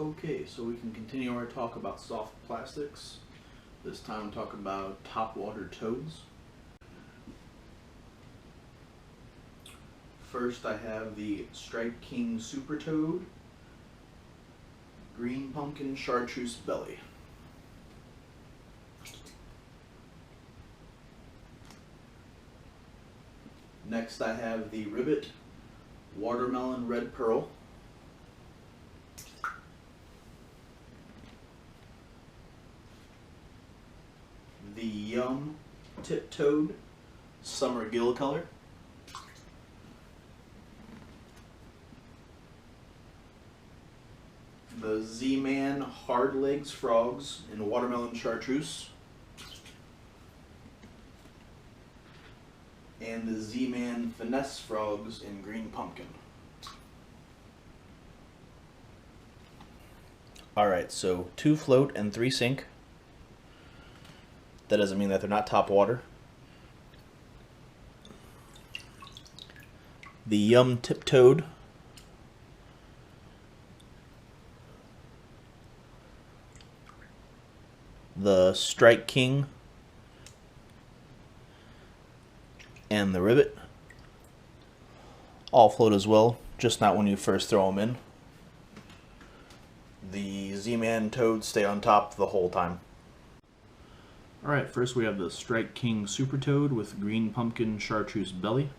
Okay, so we can continue our talk about soft plastics. This time talk about topwater toads. First I have the Striped King Super Toad, Green Pumpkin Chartreuse Belly. Next I have the Ribbit Watermelon Red Pearl. The Yum Tip Toad Summer Gill Color. The Z-man Hard Legs Frogs in Watermelon Chartreuse. And the Z-man Finesse Frogs in Green Pumpkin. Alright, so 2 float and 3 sink. That doesn't mean that they're not top water. The Yum Tip Toad. The Strike King. And the Ribbit. All float as well, just not when you first throw them in. The Z-man toads stay on top the whole time. Alright, first we have the Strike King Super Toad with Green Pumpkin Chartreuse Belly.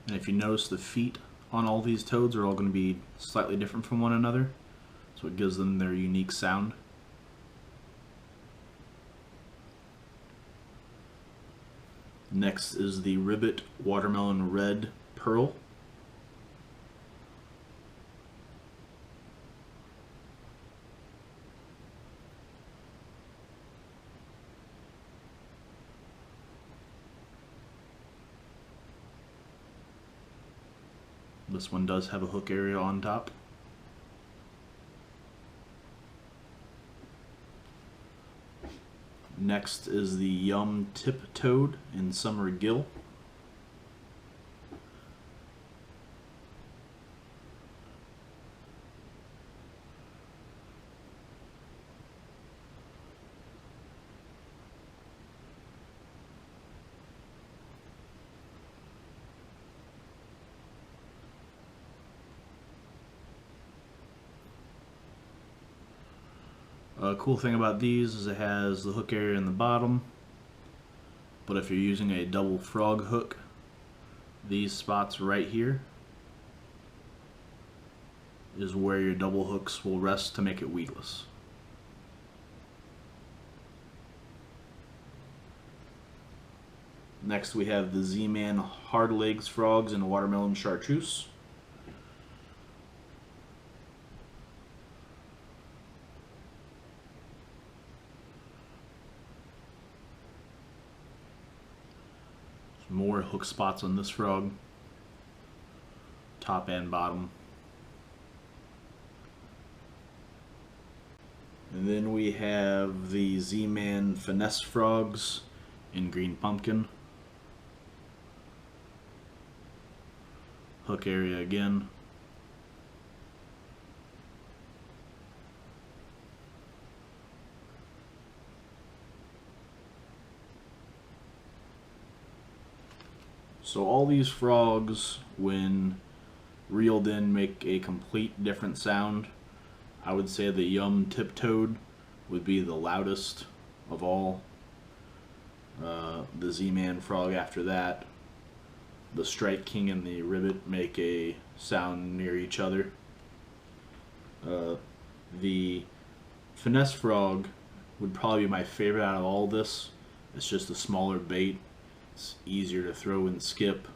And if you notice, the feet on all these toads are all going to be slightly different from one another, so it gives them their unique sound. Next is the Ribbit Watermelon Red Pearl. This one does have a hook area on top. Next is the Yum Tip Toad in Summer Gill. A cool thing about these is it has the hook area in the bottom, but if you're using a double frog hook, these spots right here is where your double hooks will rest to make it weedless. Next we have the Z-man Hard Legs Frogs in Watermelon Chartreuse. More hook spots on this frog, top and bottom. And then we have the Z-man Finesse Frogs in Green Pumpkin. Hook area again. So all these frogs, when reeled in, make a complete different sound. I would say the Yum Tip Toad would be the loudest of all. The Z-man frog after that. The Strike King and the Ribbit make a sound near each other. The Finesse Frog would probably be my favorite out of all this. It's just a smaller bait. It's easier to throw and skip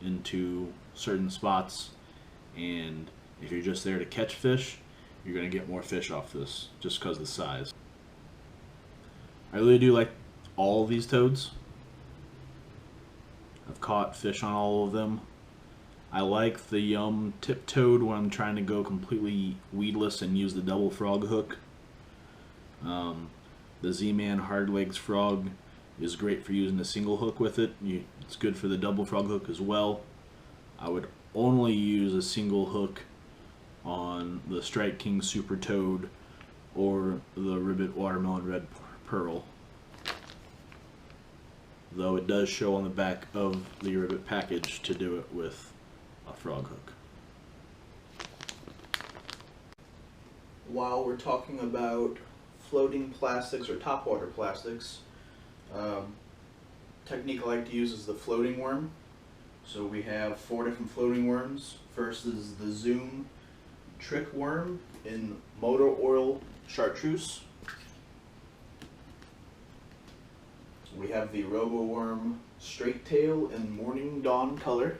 into certain spots, and if you're just there to catch fish, you're going to get more fish off this just because of the size. I really do like all of these toads. I've caught fish on all of them. I like the Yum Tip Toad when I'm trying to go completely weedless and use the double frog hook. The Z-man Hard Legs Frog is great for using a single hook with it. It's good for the double frog hook as well. I would only use a single hook on the Strike King Super Toad or the Ribbit Watermelon Red Pearl, though it does show on the back of the Ribbit package to do it with a frog hook. While we're talking about floating plastics or topwater plastics, technique I like to use is the floating worm. So we have 4 different floating worms. First is the Zoom Trick Worm in motor oil chartreuse. We have the Robo Worm Straight Tail in Morning Dawn color.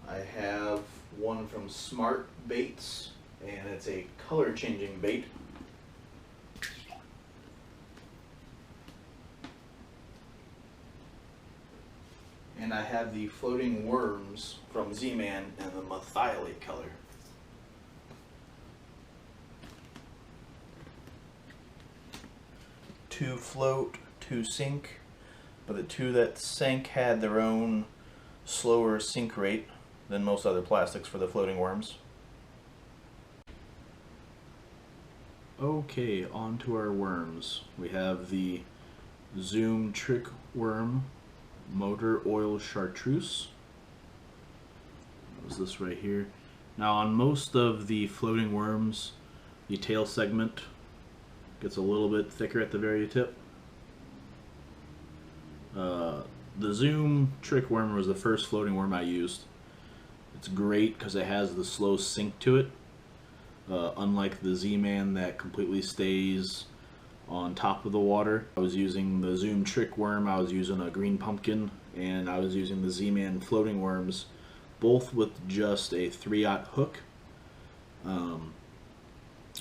I have one from Smart Baits, and it's a color changing bait. And I have the Floating Worms from Z-man in the Methylate color. Two float, two sink, but the two that sank had their own slower sink rate than most other plastics for the floating worms. Okay, on to our worms. We have the Zoom Trick Worm Motor Oil Chartreuse. What was this right here? Now on most of the floating worms, the tail segment gets a little bit thicker at the very tip. The Zoom Trick Worm was the first floating worm I used. It's great because it has the slow sink to it, unlike the Z-man that completely stays on top of the water. I was using the Zoom Trick Worm, I was using a green pumpkin, and I was using the Z-man floating worms, both with just a 3/0 hook.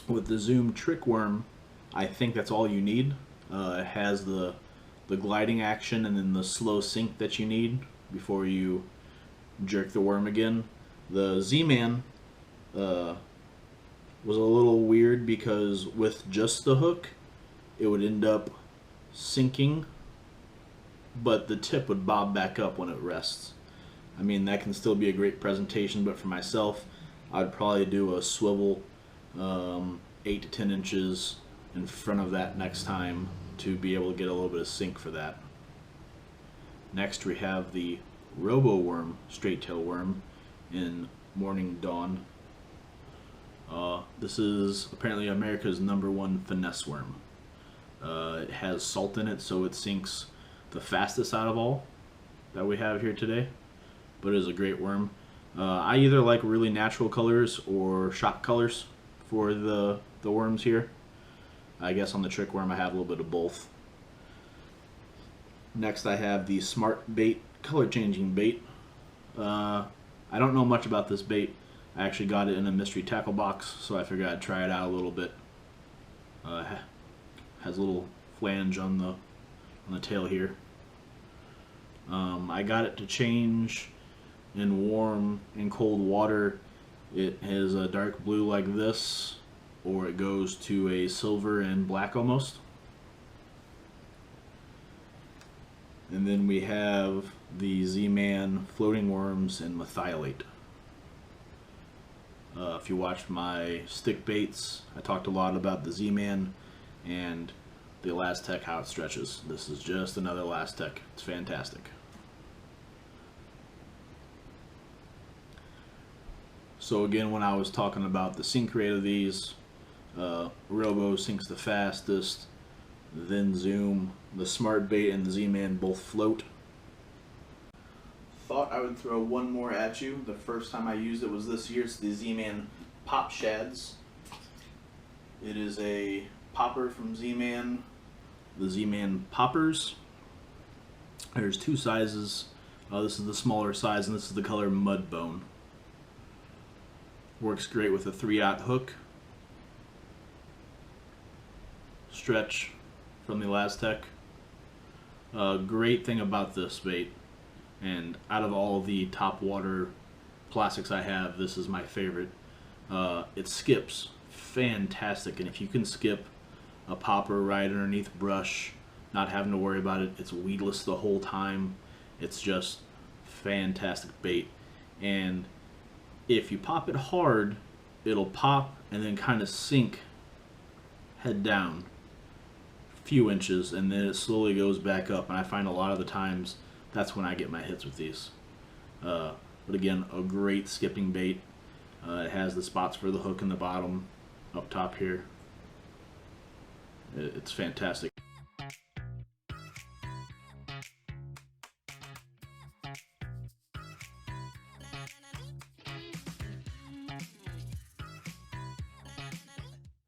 With the Zoom Trick Worm, I think that's all you need. It has the gliding action and then the slow sink that you need before you jerk the worm again. The Z-man was a little weird because with just the hook, it would end up sinking, but the tip would bob back up when it rests. I mean, that can still be a great presentation, but for myself, I'd probably do a swivel 8 to 10 inches in front of that next time to be able to get a little bit of sink for that. Next we have the Robo Worm Straight Tail Worm in Morning Dawn. This is apparently America's #1 finesse worm. It has salt in it, so it sinks the fastest out of all that we have here today, but it is a great worm. I either like really natural colors or shock colors for the worms here. I guess on the Trick Worm I have a little bit of both. Next I have the Smart Bait color changing bait. I don't know much about this bait. I actually got it in a mystery tackle box, so I figured I'd try it out a little bit. Has a little flange on the tail here. I got it to change in warm and cold water. It has a dark blue like this, or it goes to a silver and black almost. And then we have the Z-man floating worms in Methylate. If you watched my stick baits, I talked a lot about the Z-man and the Elastec, how it stretches. This is just another Elastec. It's fantastic. So again, when I was talking about the sink rate of these, Robo sinks the fastest, then Zoom, the Smart Bait, and the Z-man both float. Thought I would throw one more at you. The first time I used it was this year. It's the Z-man Pop ShadZ. It is a popper from Z-man, the Z-man poppers. There's 2 sizes. This is the smaller size, and this is the color Mudbone. Works great with a 3/0 hook. Stretch from the Elastec. Great thing about this bait, and out of all the top water plastics I have, this is my favorite. It skips fantastic, and if you can skip a popper right underneath brush, not having to worry about it, it's weedless the whole time. It's just fantastic bait. And if you pop it hard, it'll pop and then kind of sink head down a few inches, and then it slowly goes back up. And I find a lot of the times that's when I get my hits with these. But again, a great skipping bait. It has the spots for the hook in the bottom up top here. It's fantastic.